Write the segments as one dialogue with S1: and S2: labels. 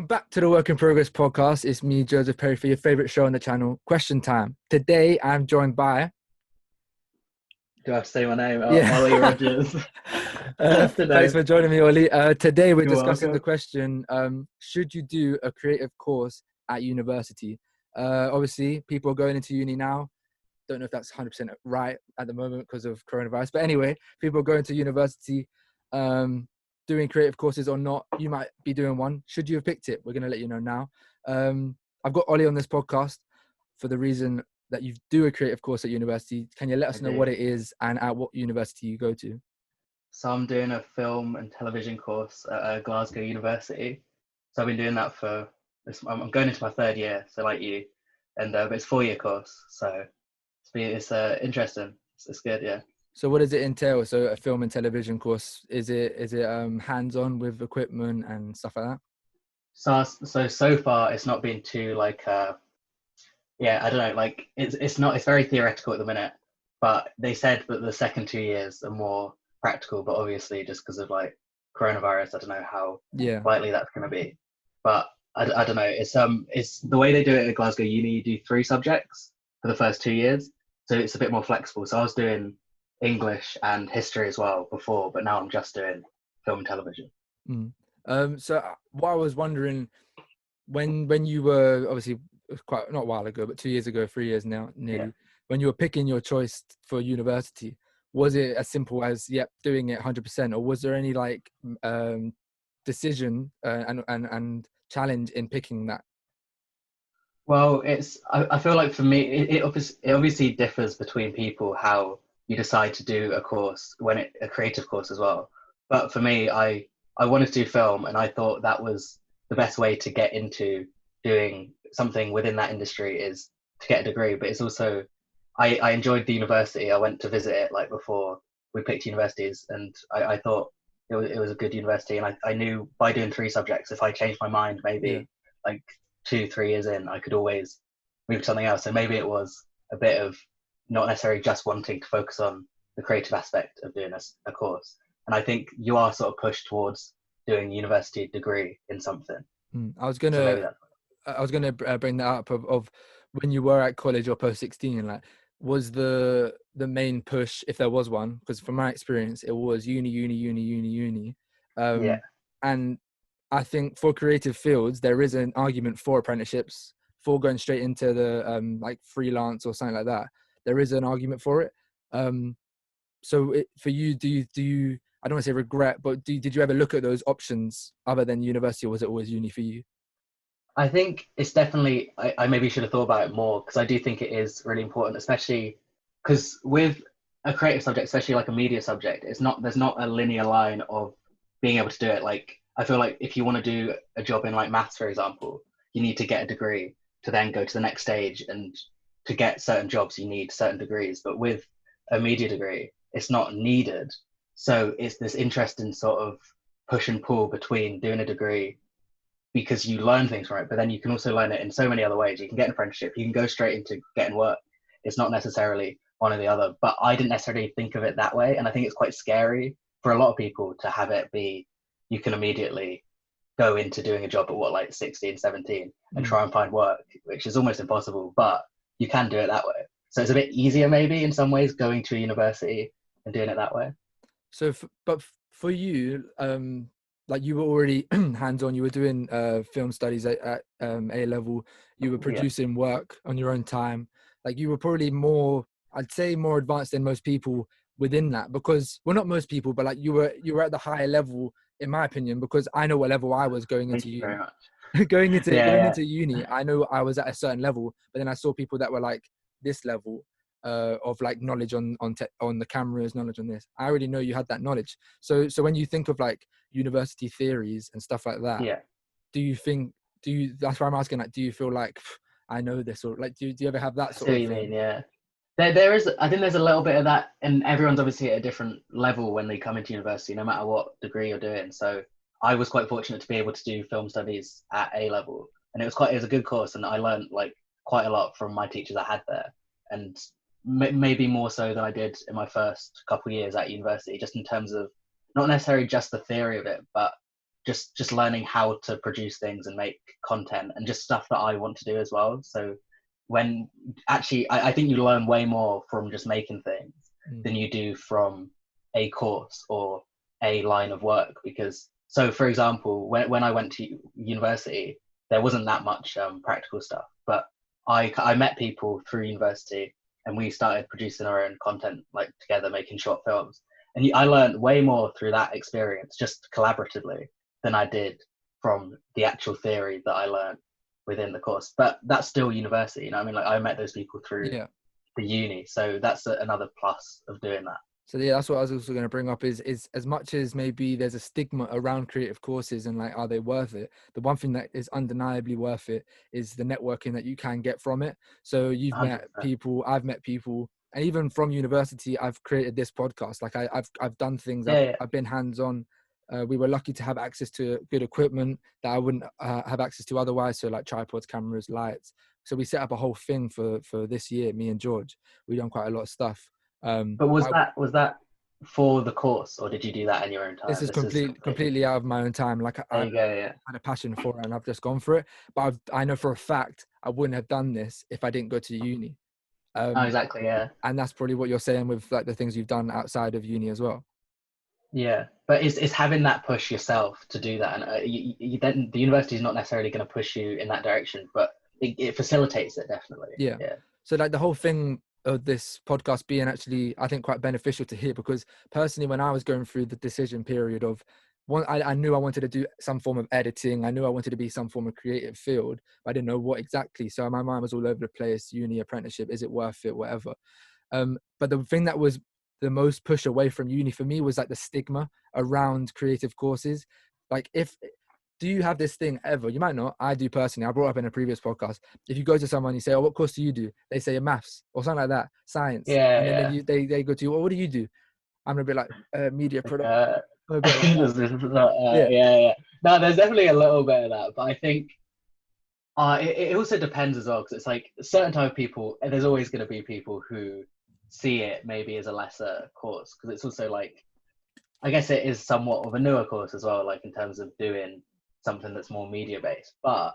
S1: Welcome back to the Work in Progress podcast. It's me, Joseph Perry, for your favorite show on the channel, Question Time. Today, I'm joined by...
S2: Do I have to say my name?
S1: Yeah.
S2: Ollie Rogers.
S1: Thanks for joining me, Ollie. Today, we're
S2: You're
S1: discussing the
S2: welcome.
S1: question, should you do a creative course at university? Obviously, people are going into uni now. Don't know if that's 100% right at the moment because of coronavirus. But anyway, people are going to university, doing creative courses or not. You might be doing one. Should you have picked it? We're going to let you know now. I've got Ollie on this podcast for the reason that you do a creative course at university. Can you let us know what it is and at what university you go to?
S2: So I'm doing a film and television course at Glasgow University. So I've been doing that I'm going into my third year, so like you, and but it's a 4-year course. So it's interesting. It's good, yeah.
S1: So what does it entail? So a film and television course, is it hands-on with equipment and stuff like that?
S2: So far it's not been too I don't know, like it's very theoretical at the minute, but they said that the second 2 years are more practical, but obviously just because of like coronavirus, I don't know how likely that's going to be. But I don't know, it's the way they do it at Glasgow Uni. You do 3 subjects for the first 2 years, so it's a bit more flexible. So I was doing English and history as well before, but now I'm just doing film and television.
S1: So what I was wondering, when you were obviously quite not a while ago, but 2 years ago, 3 years now, nearly, when you were picking your choice for university, was it as simple as doing it 100%, or was there any like decision and challenge in picking that?
S2: Well, I feel like for me, it obviously differs between people how you decide to do a course, a creative course as well. But for me, I wanted to do film, and I thought that was the best way to get into doing something within that industry, is to get a degree. But it's also, I enjoyed the university. I went to visit it like before we picked universities, and I thought it was a good university. And I knew by doing 3 subjects, if I changed my mind, maybe like 2-3 years in, I could always move to something else. So maybe it was a bit of not necessarily just wanting to focus on the creative aspect of doing a course. And I think you are sort of pushed towards doing a university degree in something.
S1: I was gonna bring that up of when you were at college or post 16, like, was the main push, if there was one, because from my experience it was uni. And I think for creative fields there is an argument for apprenticeships, for going straight into the like freelance or something like that. There is an argument for it. So for you, do you I don't want to say regret, but did you ever look at those options other than university, or was it always uni for you?
S2: I think it's definitely, I maybe should have thought about it more, because I do think it is really important, especially because with a creative subject, especially like a media subject, there's not a linear line of being able to do it. Like, I feel like if you want to do a job in like maths, for example, you need to get a degree to then go to the next stage, and to get certain jobs, you need certain degrees. But with a media degree, it's not needed. So it's this interesting sort of push and pull between doing a degree, because you learn things from it, but then you can also learn it in so many other ways. You can get an apprenticeship, you can go straight into getting work. It's not necessarily one or the other, but I didn't necessarily think of it that way. And I think it's quite scary for a lot of people to have it be, you can immediately go into doing a job at like 16, 17 and try and find work, which is almost impossible, but you can do it that way. So it's a bit easier maybe in some ways going to a university and doing it that way.
S1: So, but for you, like, you were already hands-on, you were doing film studies at A level, you were producing work on your own time. Like, you were probably more, I'd say, more advanced than most people within that, because, well, not most people, but like you were at the higher level, in my opinion, because I know what level I was going into uni.
S2: Very much.
S1: going into uni, I know I was at a certain level, but then I saw people that were like this level of like knowledge on the cameras, knowledge on this. I already know you had that knowledge. So when you think of like university theories and stuff like that, that's why I'm asking, like, do you feel like I know this, or like do you ever have that sort of thing?
S2: There is, I think there's a little bit of that, and everyone's obviously at a different level when they come into university, no matter what degree you're doing. So I was quite fortunate to be able to do film studies at A level, and it was a good course, and I learned like quite a lot from my teachers I had there, and maybe more so than I did in my first couple of years at university, just in terms of not necessarily just the theory of it, but just learning how to produce things and make content and just stuff that I want to do as well. So when actually I think you learn way more from just making things than you do from a course or a line of work. Because so for example, when I went to university, there wasn't that much practical stuff, but I met people through university and we started producing our own content like together, making short films. And I learned way more through that experience, just collaboratively, than I did from the actual theory that I learned within the course. But that's still university, you know what I mean? Like I met those people through the uni. So that's another plus of doing that.
S1: So yeah, that's what I was also going to bring up is as much as maybe there's a stigma around creative courses and like, are they worth it? The one thing that is undeniably worth it is the networking that you can get from it. So you've
S2: 100%.
S1: met people, I've met people, and even from university, I've created this podcast. Like I've done things, I've been hands-on. We were lucky to have access to good equipment that I wouldn't have access to otherwise. So like tripods, cameras, lights. So we set up a whole thing for this year, me and George. We've done quite a lot of stuff.
S2: But was that for the course, or did you do that in your own time?
S1: This is completely out of my own time. Like
S2: there you go, yeah.
S1: had a passion for it and I've just gone for it. But I know for a fact I wouldn't have done this if I didn't go to uni.
S2: Oh, exactly, yeah.
S1: And that's probably what you're saying with like the things you've done outside of uni as well.
S2: Yeah, but it's having that push yourself to do that, and then the university is not necessarily going to push you in that direction, but it facilitates it definitely.
S1: Yeah. So like the whole thing of this podcast being actually, I think, quite beneficial to hear, because personally, when I was going through the decision period of one, I knew I wanted to do some form of editing. I knew I wanted to be some form of creative field, but I didn't know what exactly. So my mind was all over the place. Uni, apprenticeship, is it worth it? Whatever. But the thing that was the most push away from uni for me was like the stigma around creative courses. Like do you have this thing ever? You might not. I do personally. I brought up in a previous podcast. If you go to someone, you say, "Oh, what course do you do?" They say maths or something like that, science.
S2: Yeah,
S1: And then
S2: yeah.
S1: they go to you, "Well, what do you do?" I'm gonna be like media production.
S2: Yeah. No, there's definitely a little bit of that, but I think it also depends as well, because it's like a certain type of people. There's always going to be people who see it maybe as a lesser course, because it's also like, I guess it is somewhat of a newer course as well, like in terms of doing something that's more media based. But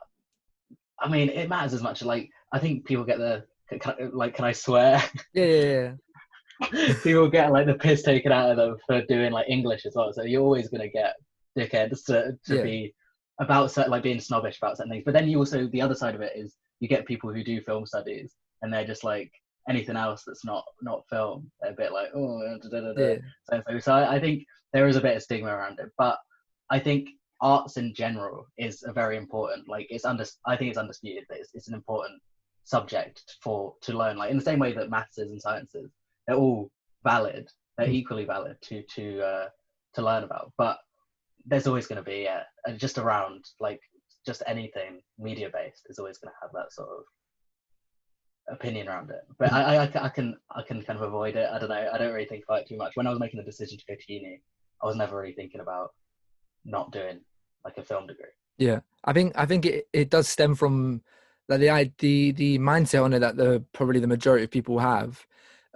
S2: I mean, it matters as much. Like I think people get can I swear?
S1: Yeah.
S2: People get like the piss taken out of them for doing like English as well. So you're always gonna get dickheads to be about like being snobbish about certain things. But then you also, the other side of it is you get people who do film studies and they're just like anything else that's not film. They're a bit like, oh, So I think there is a bit of stigma around it, but I think arts in general is a very important. Like I think it's undisputed that it's an important subject to learn. Like in the same way that maths is and science is, they're all valid. They're equally valid to learn about. But there's always going to be just around like just anything media based is always going to have that sort of opinion around it. But I can kind of avoid it. I don't know. I don't really think about it too much. When I was making the decision to go to uni, I was never really thinking about not doing like a film degree.
S1: Yeah, I think it does stem from like the mindset on it that probably the majority of people have.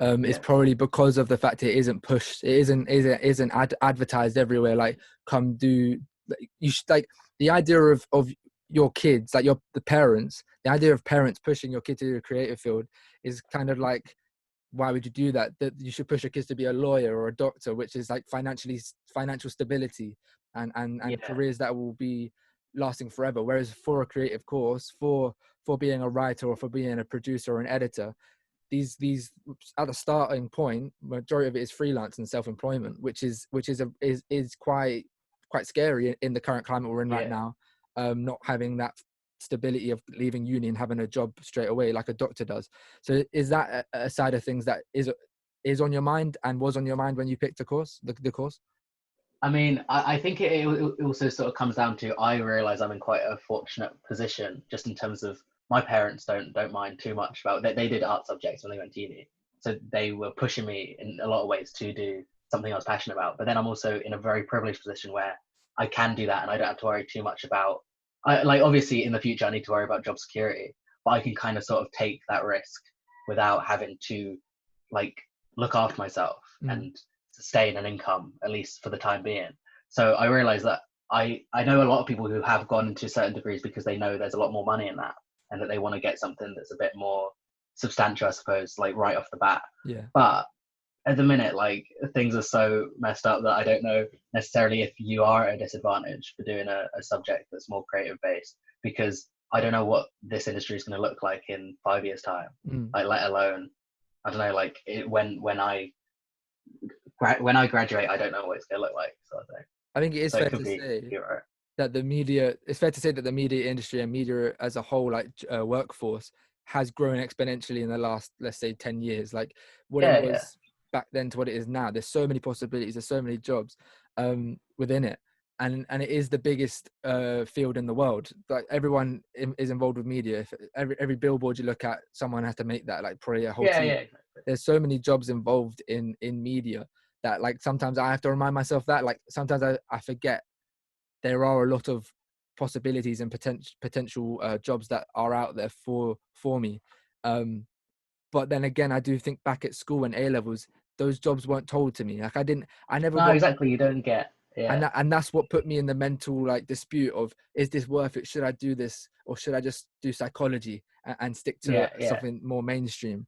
S1: Is probably because of the fact it isn't pushed, it isn't advertised everywhere. Like, come do, you should, like the idea of your kids, like the parents, the idea of parents pushing your kid to the creative field is kind of like, why would you do that? That you should push your kids to be a lawyer or a doctor, which is like financial stability and careers that will be lasting forever. Whereas for a creative course, for being a writer or for being a producer or an editor, these at the starting point, majority of it is freelance and self-employment, which is quite scary in the current climate we're in right now. Not having that stability of leaving uni and having a job straight away like a doctor does. So is that a side of things that is on your mind and was on your mind when you picked the course?
S2: I mean, I think it also sort of comes down to, I realize I'm in quite a fortunate position just in terms of my parents don't mind too much about they did art subjects when they went to uni, so they were pushing me in a lot of ways to do something I was passionate about. But then I'm also in a very privileged position where I can do that and I don't have to worry too much about, like obviously in the future I need to worry about job security, but I can kind of sort of take that risk without having to like look after myself and sustain an income, at least for the time being. So I realized that I know a lot of people who have gone into certain degrees because they know there's a lot more money in that, and that they want to get something that's a bit more substantial, I suppose, like right off the bat.
S1: Yeah.
S2: But at the minute, like things are so messed up that I don't know necessarily if you are at a disadvantage for doing a subject that's more creative based, because I don't know what this industry is going to look like in 5 years' time. Like, let alone, I don't know, like when I graduate, I don't know what it's going to look like. Sort of thing.
S1: I think it is
S2: So it
S1: fair
S2: could
S1: to
S2: be,
S1: say
S2: you're right.
S1: that the media, it's fair to say that the media industry and media as a whole, like workforce, has grown exponentially in the last, let's say, 10 years. Like what it
S2: Yeah, yeah.
S1: was back then to what it is now. There's so many possibilities, there's so many jobs within it. And it is the biggest field in the world. Like everyone is involved with media. If every billboard you look at, someone has to make that, like probably a whole
S2: Yeah,
S1: team.
S2: yeah, exactly.
S1: There's so many jobs involved in media that, like, sometimes I have to remind myself that, like, sometimes I forget there are a lot of possibilities and potential jobs that are out there for me. But then again, I do think back at school and A levels, those jobs weren't told to me. Like I never
S2: No,
S1: got,
S2: exactly. You don't get. Yeah.
S1: and that's what put me in the mental, like, dispute of, is this worth it? Should I do this, or should I just do psychology and stick to
S2: Yeah, yeah.
S1: something more mainstream?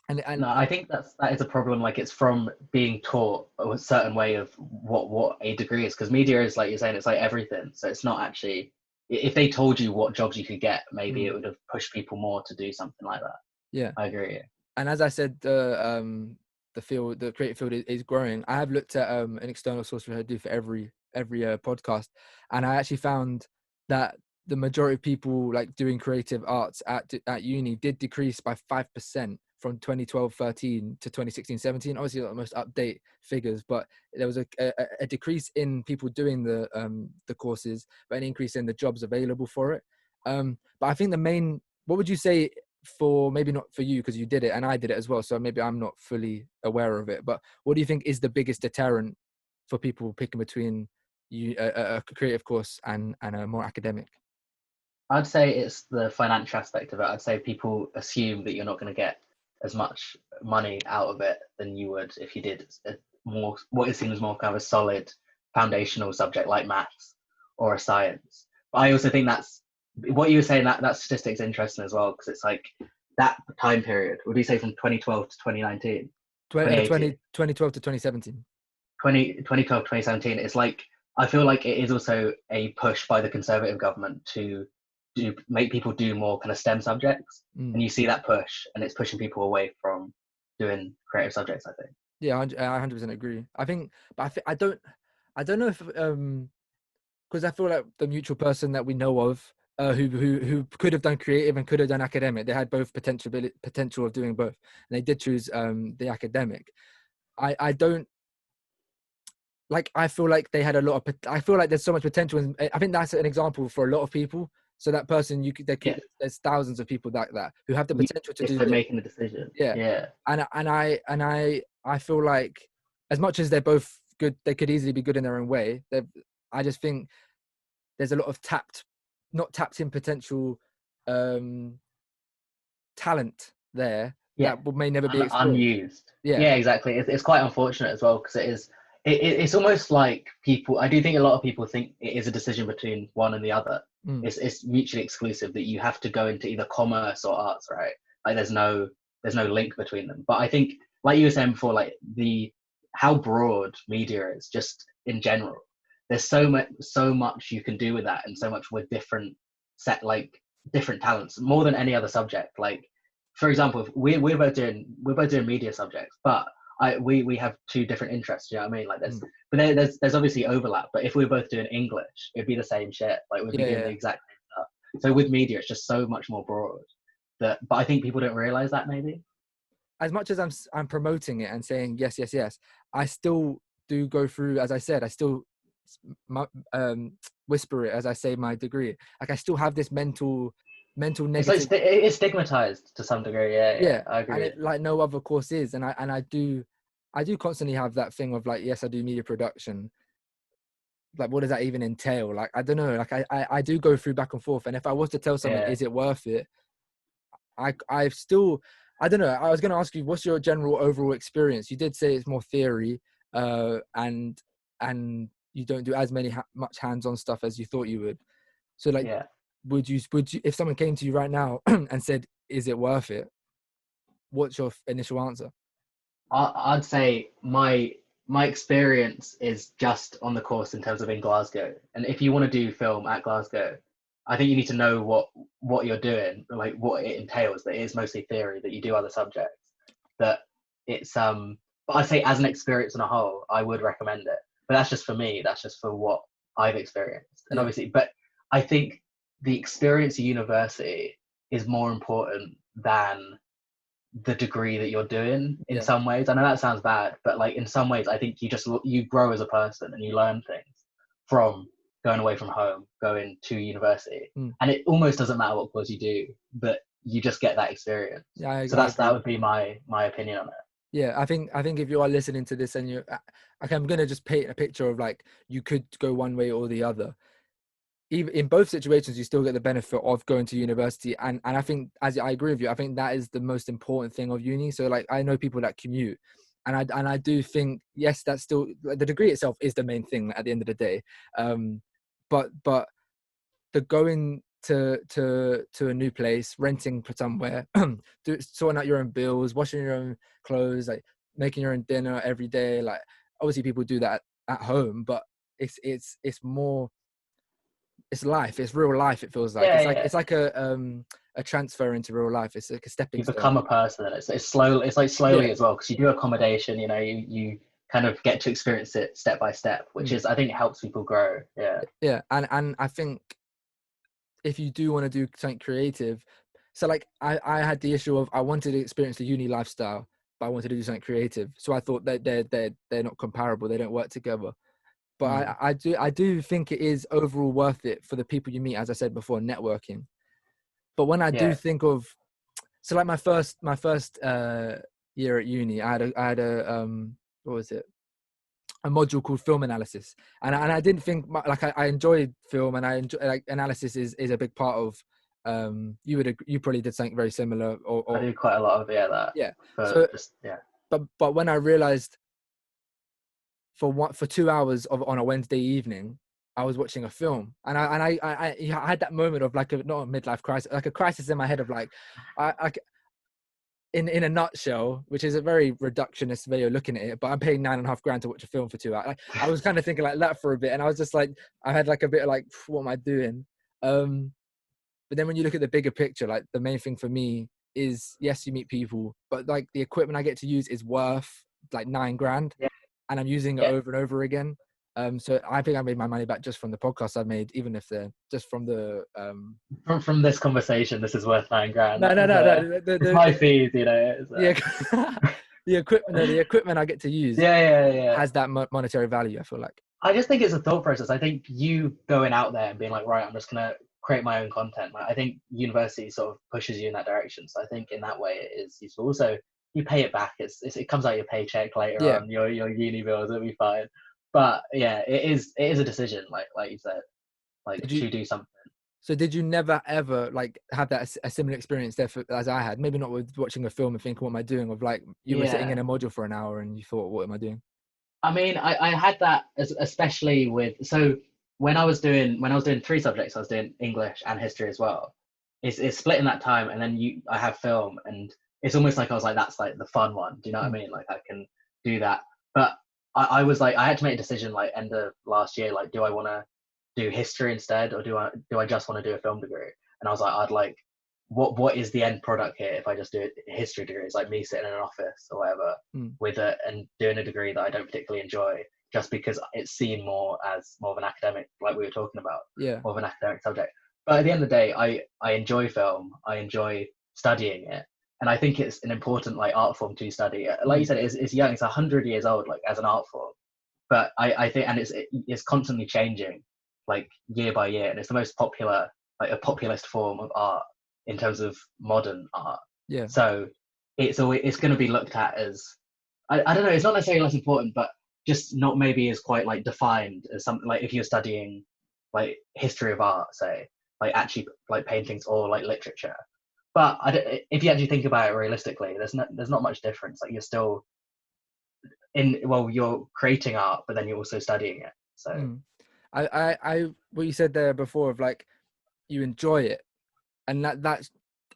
S1: And
S2: No, I think that is a problem. Like, it's from being taught a certain way of what a degree is, because media is, like you're saying, it's like everything. So it's not actually. If they told you what jobs you could get, maybe it would have pushed people more to do something like that.
S1: yeah.
S2: I agree.
S1: And as I said, the creative field is growing. I have looked at an external source which I do for every podcast, and I actually found that the majority of people, like, doing creative arts at uni did decrease by 5% from 2012-13 to 2016-17. Obviously not the most update figures, but there was a decrease in people doing the courses, but an increase in the jobs available for it. But I think what would you say, for maybe not for you because you did it and I did it as well, so maybe I'm not fully aware of it, but what do you think is the biggest deterrent for people picking between a creative course and a more academic?
S2: I'd say it's the financial aspect of it. I'd say people assume that you're not going to get as much money out of it than you would if you did a more, what it seems more kind of a solid foundational subject like maths or a science. But I also think that's what you were saying, that statistic's interesting as well, because it's like that time period. Would you say from 2012 to 2019, 2018?
S1: 2012 to 2017.
S2: 2012, 2017, it's like, I feel like it is also a push by the Conservative government to make people do more kind of STEM subjects. And you see that push, and it's pushing people away from doing creative subjects, I think.
S1: Yeah, I 100% agree. I think, but I don't know if because I feel like the mutual person that we know of, who could have done creative and could have done academic, they had both potential of doing both, and they did choose the academic. I don't, like, I feel like they had a lot of, I feel like there's so much potential, and I think that's an example for a lot of people. So that person,
S2: Yeah,
S1: there's thousands of people like that who have the potential to
S2: if
S1: do
S2: they're
S1: this.
S2: making the decision.
S1: Yeah.
S2: Yeah,
S1: I feel like, as much as they're both good, they could easily be good in their own way. I just think there's a lot of not tapped in potential talent there
S2: yeah.
S1: that may never be explored.
S2: Unused.
S1: Yeah.
S2: Yeah, exactly. It's quite unfortunate as well, because it is. It's almost like people. I do think a lot of people think it is a decision between one and the other. It's mutually exclusive, that you have to go into either commerce or arts, right? Like there's no link between them. But I think, like you were saying before, like how broad media is just in general. There's so much you can do with that, and so much with different different talents, more than any other subject. Like, for example, if we're both doing media subjects, but we have two different interests. You know what I mean? Like there's obviously overlap, but if we were both doing English, it'd be the same shit. Like we'd be doing the exact same stuff. So with media, it's just so much more broad. But I think people don't realize that, maybe.
S1: As much as I'm promoting it and saying yes, yes, yes, I still do go through, as I said, I still whisper it as I say my degree. Like, I still have this mental
S2: It's like
S1: negative.
S2: it's stigmatized to some degree. Yeah, yeah,
S1: Yeah,
S2: I
S1: and
S2: agree.
S1: it, like, no other course is, and I do constantly have that thing of, like, yes, I do media production. Like, what does that even entail? Like, I don't know. Like, I do go through back and forth, and if I was to tell someone,
S2: Yeah.
S1: is it worth it? I've still, I don't know. I was going to ask you, what's your general overall experience? You did say it's more theory, and you don't do as much hands-on stuff as you thought you would. So like,
S2: Yeah.
S1: would you, if someone came to you right now and said, is it worth it? What's your initial answer?
S2: I'd say my experience is just on the course in terms of in Glasgow. And if you want to do film at Glasgow, I think you need to know what you're doing, like what it entails. That it is mostly theory, that you do other subjects. That it's but I'd say as an experience on a whole, I would recommend it. But that's just for me. That's just for what I've experienced. And
S1: Yeah.
S2: obviously, but I think the experience at university is more important than the degree that you're doing in some ways. I know that sounds bad, but like in some ways I think you grow as a person and you learn things from going away from home, going to university. And it almost doesn't matter what course you do, but you just get that experience.
S1: Yeah,
S2: so that would be my opinion on it.
S1: Yeah, I think if you are listening to this and you, okay, I'm gonna just paint a picture of like you could go one way or the other. Even in both situations, you still get the benefit of going to university, and I think, as I agree with you, I think that is the most important thing of uni. So like, I know people that commute, and I do think, yes, that's still, like, the degree itself is the main thing at the end of the day. But the going to a new place, renting for somewhere, sorting out your own bills, washing your own clothes, like making your own dinner every day. Like, obviously people do that at home, but it's more, it's life, it's real life. It feels like it's like a transfer into real life. It's like a stepping
S2: stone. You become a person, and it's slowly, as well, because you do accommodation, you kind of get to experience it step by step, which is, I think, helps people grow.
S1: And I think if you do want to do something creative, so like I had the issue of, I wanted to experience the uni lifestyle, but I wanted to do something creative, so I thought that they're not comparable, they don't work together. But I do think it is overall worth it for the people you meet, as I said before, networking. But when I do think of, so like my first year at uni, I had a what was it, a module called film analysis, and I didn't think, like, I enjoyed film, and I enjoy, like, analysis is a big part of, you probably did something very similar, or
S2: I do quite a lot of that.
S1: But when I realized, for 2 hours on a Wednesday evening, I was watching a film, and I had that moment of, like, not a midlife crisis, like a crisis in my head of, like, in a nutshell, which is a very reductionist way of looking at it, but I'm paying $9,500 to watch a film for 2 hours. I was kind of thinking like that for a bit, and I was just like, I had like a bit of like, what am I doing? But then when you look at the bigger picture, like, the main thing for me is, yes, you meet people, but like the equipment I get to use is worth like $9,000, and I'm using it over and over again. So I think I made my money back just from the podcast I made, even if they're just from the
S2: from this conversation, this is worth $9,000.
S1: No.
S2: It's my fees,
S1: Yeah, the equipment I get to use has that monetary value, I feel like.
S2: I just think it's a thought process. I think you going out there and being like, right, I'm just gonna create my own content. Like, I think university sort of pushes you in that direction. So I think in that way it is useful. Also, you pay it back. It comes out your paycheck later on, your uni bills. It'll be fine. But yeah, it is a decision. Like you said, like, to do something.
S1: So did you never ever like have that a similar experience there as I had? Maybe not with watching a film and thinking, what am I doing? Of like, you were sitting in a module for an hour and you thought, what am I doing?
S2: I mean, I had that, especially with, so when I was doing 3 subjects, I was doing English and history as well. It's split in that time, and then I have film, and it's almost like I was like, that's like the fun one. Do you know what I mean? Like, I can do that. But I was like, I had to make a decision like end of last year, like, do I want to do history instead, or do I just want to do a film degree? And I was like, I'd like, what is the end product here if I just do a history degree? It's like me sitting in an office or whatever with it and doing a degree that I don't particularly enjoy, just because it's seen more as more of an academic, like we were talking about, more of an academic subject. But at the end of the day, I enjoy film, I enjoy studying it, and I think it's an important like art form to study. Like you said, it's young, it's 100 years old, like, as an art form. But I think, and it's constantly changing, like, year by year, and it's the most popular, like, a populist form of art in terms of modern art. So it's going to be looked at as, I don't know, it's not necessarily less important, but just not maybe as quite like defined as something, like if you're studying like history of art, say, like actually like paintings or like literature. But if you actually think about it realistically, there's not much difference. Like, you're still you're creating art, but then you're also studying it. So
S1: Mm. What you said there before of like you enjoy it, and that's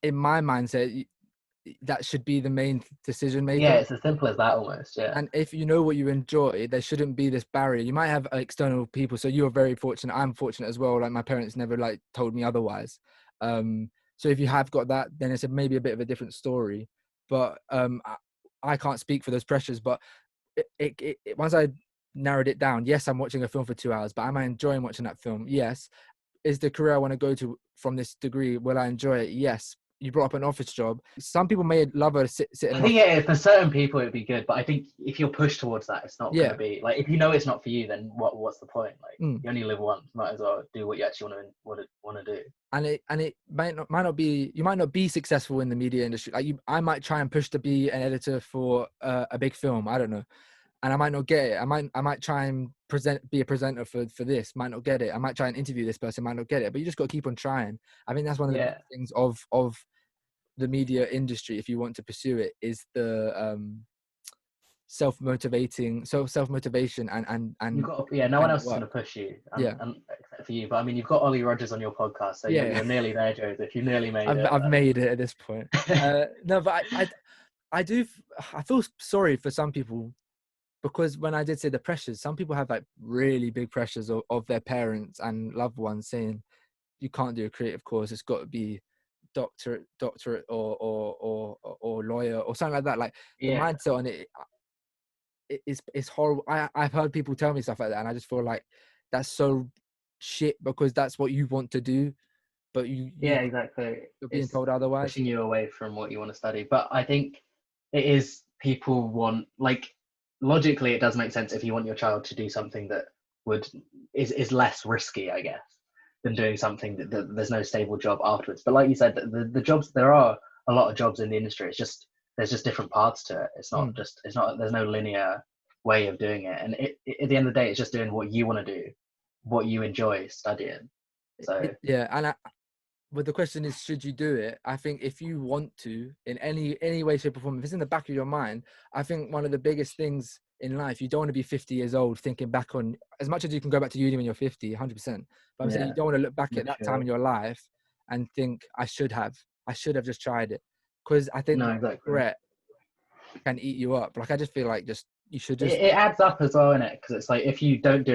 S1: in my mindset. That should be the main decision
S2: yeah,
S1: maker.
S2: it's as simple as that almost. Yeah.
S1: And if you know what you enjoy, there shouldn't be this barrier. You might have external people, so you're very fortunate. I'm fortunate as well. Like my parents never like told me otherwise. So if you have got that, then it's maybe a bit of a different story. But I can't speak for those pressures. But once I narrowed it down, yes, I'm watching a film for 2 hours, but am I enjoying watching that film? Yes. Is the career I want to go to from this degree, will I enjoy it? Yes. You brought up an office job. Some people may love a sit in
S2: I
S1: an
S2: think
S1: office.
S2: yeah, for certain people it'd be good, but I think if you're pushed towards that, it's not going to
S1: Yeah.
S2: be like if you know it's not for you, then what's the point? Like
S1: Mm.
S2: you only live once, might as well do what you actually want to do.
S1: And it might not be, you might not be successful in the media industry. Like I might try and push to be an editor for a big film. I don't know, and I might not get it. I might try and be a presenter for this. Might not get it. I might try and interview this person. Might not get it. But you just got to keep on trying. I think that's one of the
S2: Yeah,
S1: big things of the media industry. If you want to pursue it, is the self motivation
S2: you've
S1: and
S2: got yeah. No one
S1: independent
S2: else is
S1: work.
S2: going to push you,
S1: Yeah,
S2: except for you. But I mean, you've got Ollie Rogers on your podcast, so
S1: yeah.
S2: you're nearly there, Joseph. You nearly made it.
S1: I've made it at this point. No, but I do. I feel sorry for some people because when I did say the pressures, some people have like really big pressures of their parents and loved ones saying you can't do a creative course. It's got to be doctorate or lawyer or something like that. Like the
S2: Yeah,
S1: mindset on it's horrible. I've heard people tell me stuff like that, and I just feel like that's so shit because that's what you want to do, but
S2: yeah, exactly.
S1: you're being
S2: It's
S1: told otherwise.
S2: pushing you away from what you want to study. But I think it is people want like logically it does make sense if you want your child to do something that would is less risky, I guess, than doing something that there's no stable job afterwards. But like you said, the jobs there are a lot of jobs in the industry. It's just there's just different paths to it. It's not there's no linear way of doing it. And at the end of the day, it's just doing what you want to do, what you enjoy studying. So
S1: Yeah, and but the question is, should you do it? I think if you want to, in any way, shape, or form, if it's in the back of your mind, I think one of the biggest things in life, you don't want to be 50 years old thinking back on, as much as you can go back to uni when you're 50, 100%. But I'm saying
S2: yeah,
S1: you don't want to look back at that time
S2: mature.
S1: in your life and think, I should have just tried it. Because I think
S2: No,
S1: the
S2: exactly.
S1: regret can eat you up. Like, I just feel like you should
S2: It,
S1: just,
S2: it adds up as well, innit? Because it's like if you don't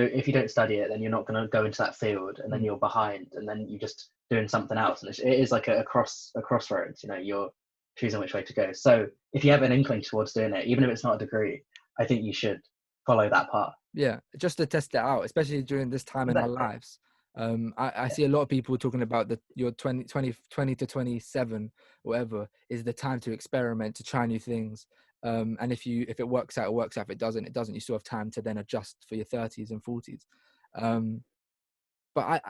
S2: study it, then you're not going to go into that field, and then
S1: mm,
S2: you're behind, and then you're just doing something else, and it is like a crossroads. You know, you're choosing which way to go. So if you have an inkling towards doing it, even if it's not a degree, I think you should follow that path.
S1: yeah, just to test it out, especially during this time in our
S2: Exactly.
S1: lives. I
S2: Yeah.
S1: see a lot of people talking about your 20 to 27, whatever, is the time to experiment, to try new things. And if it works out, it works out. If it doesn't, it doesn't. You still have time to then adjust for your 30s and 40s. But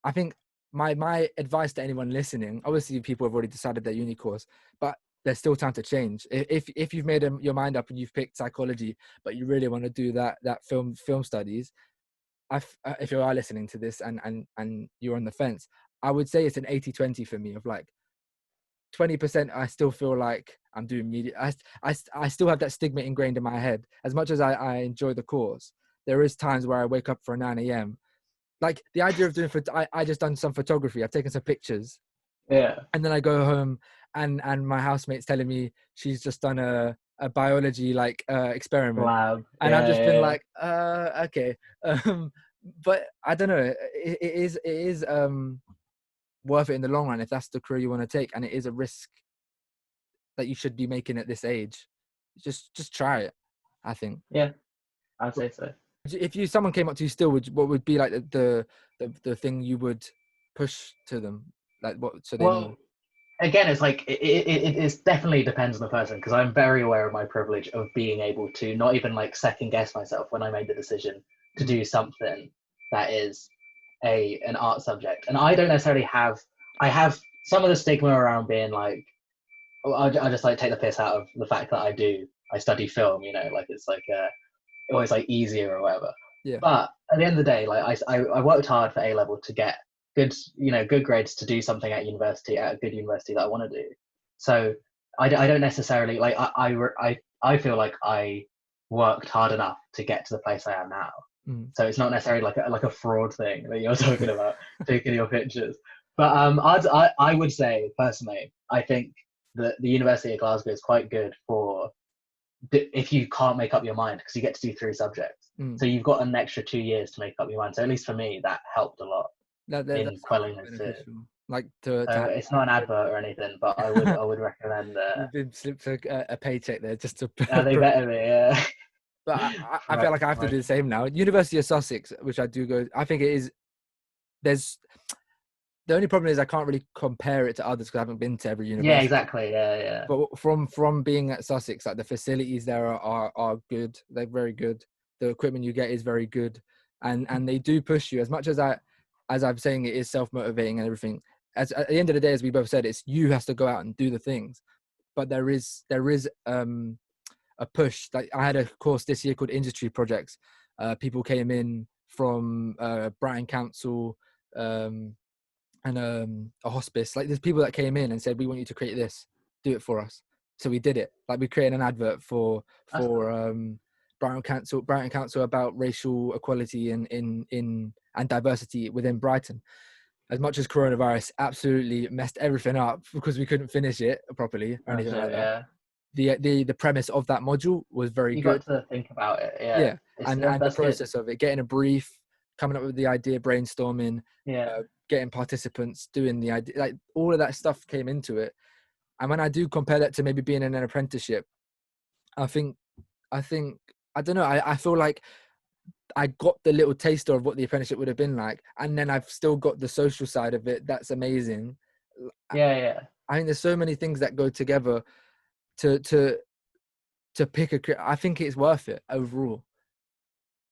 S1: I think my advice to anyone listening, obviously people have already decided their uni course, but there's still time to change. If you've made your mind up and you've picked psychology, but you really want to do that film studies, if you are listening to this and you're on the fence, I would say it's an 80-20 for me. Of like 20%, I still feel like I'm doing media. I still have that stigma ingrained in my head. As much as I enjoy the course, there is times where I wake up for 9 a.m. Like the idea of doing I just done some photography. I've taken some pictures,
S2: Yeah.
S1: and then I go home and my housemate's telling me she's just done a biology like experiment,
S2: Lab.
S1: and I've
S2: Yeah.
S1: just been
S2: Yeah.
S1: like okay. um but I don't know, it is worth it in the long run if that's the career you want to take, and it is a risk that you should be making at this age. Just try it, I think.
S2: Yeah. I'd say so.
S1: If someone came up to you still, what would be like the thing you would push to them, like what, so they know?
S2: Well, again, it's like it's definitely depends on the person because I'm very aware of my privilege of being able to not even like second guess myself when I made the decision to
S1: Mm,
S2: do something that is an art subject, and I don't necessarily have. I have some of the stigma around being like, well, I just like take the piss out of the fact that I study film, you know, like it's like always like easier or whatever.
S1: yeah.
S2: But at the end of the day, like I worked hard for A level to get good grades to do something at university at a good university that I want to do. So I don't necessarily like I feel like I worked hard enough to get to the place I am now. So it's not necessarily like a fraud thing that you're talking about, taking your pictures. But I would say personally, I think that the University of Glasgow is quite good for if you can't make up your mind, because you get to do 3 subjects. So you've got an extra 2 years to make up your mind. So at least for me, that helped a lot in
S1: That's
S2: quelling those fears.
S1: beneficial. Like to
S2: So
S1: have
S2: it's not an advert or anything, but I would recommend.
S1: you've been slipped a paycheck there just to
S2: They better be, yeah.
S1: but I feel like I have to do the same now. University of Sussex, which I do go, I think it is. There's the only problem is I can't really compare it to others because I haven't been to every
S2: Yeah,
S1: university.
S2: exactly. Yeah.
S1: But from being at Sussex, like the facilities there are good. They're very good. The equipment you get is very good, and they do push you as much as I'm saying it is self motivating and everything. As at the end of the day, as we both said, it's you has to go out and do the things. But there is a push. Like I had a course this year called Industry Projects. People came in from Brighton Council and a hospice. Like there's people that came in and said, "We want you to create this. Do it for us." So we did it. Like we created an advert for Brighton Council about racial equality and diversity within Brighton. As much as coronavirus absolutely messed everything up because we couldn't finish it properly or anything like that.
S2: Yeah.
S1: The premise of that module was very
S2: You
S1: good.
S2: got to think about it.
S1: Yeah, and the
S2: That's
S1: process
S2: good.
S1: of it, getting a brief, coming up with the idea, brainstorming,
S2: Yeah.
S1: getting participants, doing the idea, like all of that stuff came into it. And when I do compare that to maybe being in an apprenticeship, I think I don't know. I feel like I got the little taster of what the apprenticeship would have been like, and then I've still got the social side of it. That's amazing.
S2: Yeah.
S1: I think there's so many things that go together to pick I think it's worth it overall.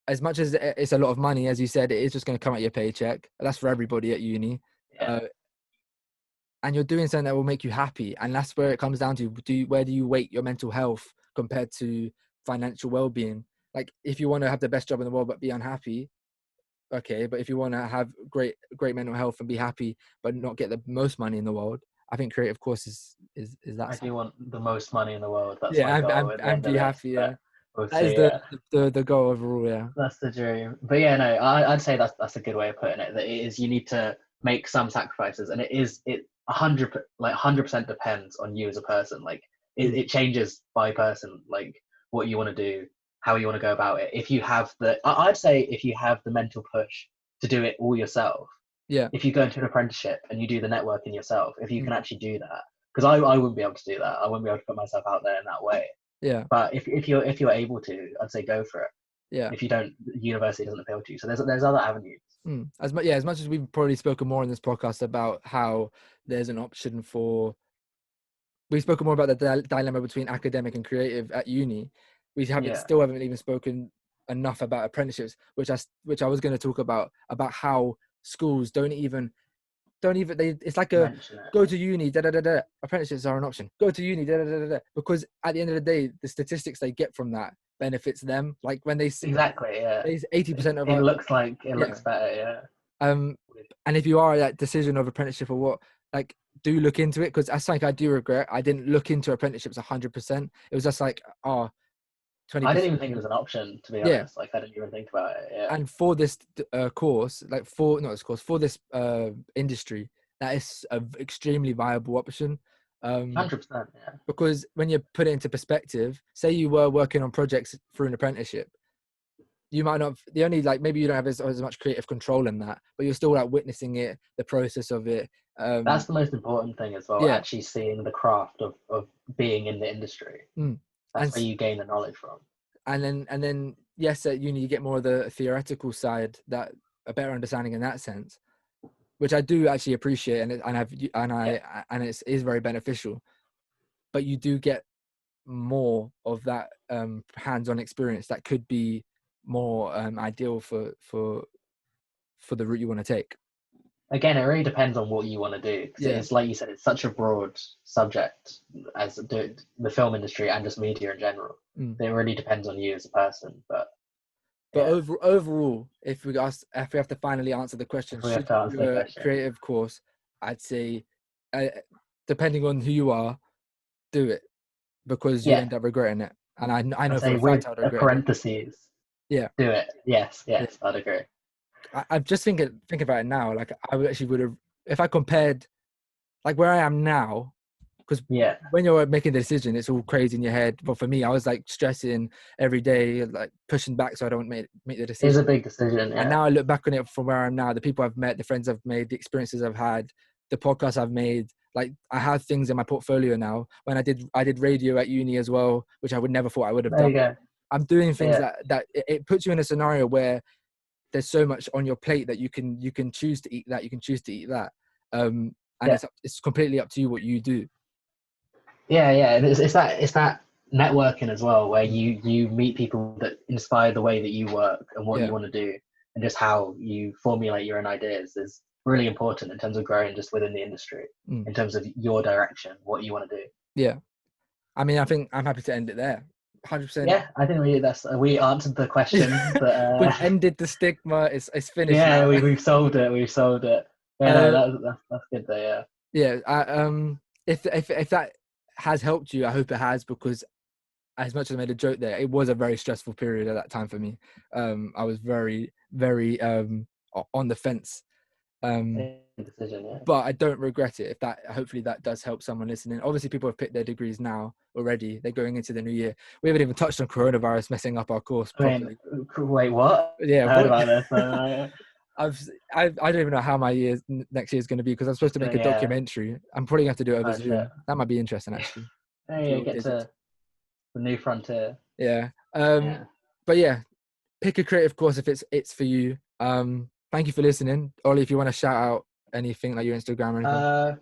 S1: As much as it's a lot of money, as you said, it is just going to come out your paycheck. That's for everybody at uni.
S2: Yeah.
S1: And you're doing something that will make you happy. And that's where it comes down to, where do you weight your mental health compared to financial well-being? Like if you want to have the best job in the world but be unhappy, okay. But if you want to have great mental health and be happy but not get the most money in the world, I think creative course is that
S2: I
S1: side.
S2: do want the most money in the world. That's
S1: Yeah,
S2: my goal at the
S1: and
S2: end of
S1: be
S2: this.
S1: happy.
S2: But
S1: Yeah,
S2: we'll
S1: that is
S2: see. Yeah.
S1: the goal overall. Yeah.
S2: That's the dream. But yeah, no, I'd say that's a good way of putting it. That it is you need to make some sacrifices, and it 100% depends on you as a person. Like it changes by person, like what you want to do, how you want to go about it. If you have I'd say if you have the mental push to do it all yourself.
S1: Yeah.
S2: If you go into an apprenticeship and you do the networking yourself, if you can actually do that, because I wouldn't be able to do that. I wouldn't be able to put myself out there in that way.
S1: Yeah.
S2: But if you're able to, I'd say go for it.
S1: Yeah.
S2: If you don't, university doesn't appeal to you. So there's other avenues.
S1: As much as we've probably spoken more in this podcast about how there's an option for, we've spoken more about the dilemma between academic and creative at uni. We still haven't even spoken enough about apprenticeships, which I was going to talk about how schools don't even it's like go to uni, apprenticeships are an option, go to uni, because at the end of the day the statistics they get from that benefits them. Like when they see
S2: exactly, yeah,
S1: 80% of
S2: it looks better, yeah.
S1: And if you are at that decision of apprenticeship or what, like do look into it, because that's something I do regret. I didn't look into apprenticeships 100%. It was just like 20%.
S2: I didn't even think it was an option, to be honest. Like I didn't even think about it. Yeah.
S1: And for this course, for this industry, that is an extremely viable option.
S2: 100%, yeah.
S1: Because when you put it into perspective, say you were working on projects through an apprenticeship, you might not, maybe you don't have as much creative control in that, but you're still like witnessing it, the process of it.
S2: That's the most important thing as well, actually seeing the craft of being in the industry. That's where you gain the knowledge from. And
S1: then yes, at uni you get more of the theoretical side, that a better understanding in that sense, which I do actually appreciate, and it is very beneficial. But you do get more of that hands-on experience that could be more ideal for the route you want to take.
S2: Again, it really depends on what you want to do. It's like you said, it's such a broad subject as the film industry and just media in general. It really depends on you as a person. But
S1: overall, if we have to finally answer the question, should you do a creative course, I'd say, depending on who you are, do it, because you end up regretting it. And I know for a fact I'd regret
S2: parentheses.
S1: Yeah.
S2: do it. Yes,
S1: Yeah.
S2: I'd agree.
S1: I'm just think about it now. Like I would have, if I compared like where I am now, because
S2: Yeah,
S1: when you're making the decision, it's all crazy in your head. But for me, I was like stressing every day, like pushing back so I don't make the
S2: it's
S1: decision.
S2: a big decision.
S1: And
S2: Yeah,
S1: now I look back on it from where I am now, the people I've met, the friends I've made, the experiences I've had, the podcasts I've made. Like I have things in my portfolio now. When I did radio at uni as well, which I would never thought I would have
S2: there
S1: done.
S2: you go.
S1: I'm doing things
S2: Yeah,
S1: that it puts you in a scenario where there's so much on your plate that you can choose to eat that, you can choose to eat that, and
S2: yeah,
S1: it's completely up to you what you do.
S2: yeah. It's that networking as well, where you meet people that inspire the way that you work and what you
S1: Yeah.
S2: want to do, and just how you formulate your own ideas is really important in terms of growing just within the industry,
S1: Mm.
S2: in terms of your direction, what you want to do.
S1: Yeah. I mean, I think I'm happy to end it there. 100%.
S2: Yeah, I think we answered the question, but
S1: We've ended the stigma. It's finished
S2: yeah,
S1: now.
S2: we've solved it. We've solved it. Yeah, no,
S1: Uh,
S2: that's good though. Yeah.
S1: yeah. If that has helped you, I hope it has, because as much as I made a joke there, it was a very stressful period at that time for me. I was very on the fence.
S2: Decision, yeah.
S1: But I don't regret it. If that, hopefully that does help someone listening. Obviously people have picked their degrees now already. They're going into the new year. We haven't even touched on coronavirus messing up our course
S2: I mean,
S1: properly.
S2: wait, what?
S1: Yeah,
S2: I heard
S1: what?
S2: about this.
S1: I don't even know how my next year is going to be, because I'm supposed to make a
S2: Yeah.
S1: documentary. I'm probably going to have to do it over
S2: Oh shit.
S1: Zoom. That might be interesting actually.
S2: Hey,
S1: Do
S2: yeah,
S1: all
S2: get
S1: digits.
S2: to the new frontier.
S1: Yeah.
S2: Yeah.
S1: But yeah, pick a creative course if it's for you. Thank you for listening. Ollie, if you want to shout out anything like your Instagram or anything.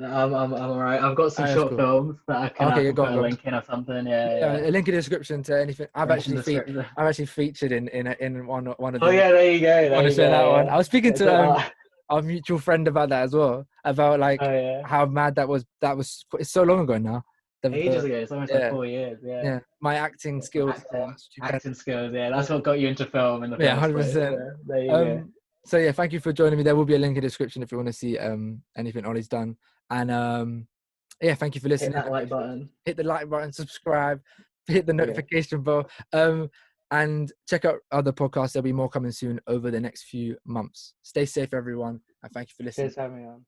S2: I'm alright. I've got some
S1: That's
S2: short
S1: cool.
S2: films that I
S1: Okay, yeah,
S2: can
S1: go
S2: put
S1: on,
S2: a
S1: go on.
S2: link in or something. Yeah,
S1: Yeah,
S2: yeah.
S1: a link in the description to anything.
S2: Link in the description.
S1: I've actually featured in one of
S2: Oh
S1: them.
S2: yeah, there you go.
S1: Want
S2: There
S1: to
S2: you go.
S1: share that one?
S2: Yeah.
S1: I was speaking
S2: It's
S1: to our mutual friend about that as well. About like
S2: oh yeah.
S1: how mad that was. It's so long ago now.
S2: Ages ago. It's almost like
S1: Yeah,
S2: 4 years. Yeah.
S1: yeah. My acting skills are stupendous.
S2: Acting skills. Yeah, that's what got you into film in the
S1: Yeah,
S2: first
S1: hundred
S2: place.
S1: percent.
S2: So there you go.
S1: So yeah, thank you for joining me. There will be a link in the description if you want to see anything Ollie's done. And yeah, thank you for
S2: Hit
S1: listening.
S2: that like button.
S1: Hit the like button, subscribe, hit the
S2: Okay.
S1: notification bell, and check out other podcasts. There'll be more coming soon over the next few months. Stay safe, everyone, and thank you for listening.
S2: Cheers for having me on.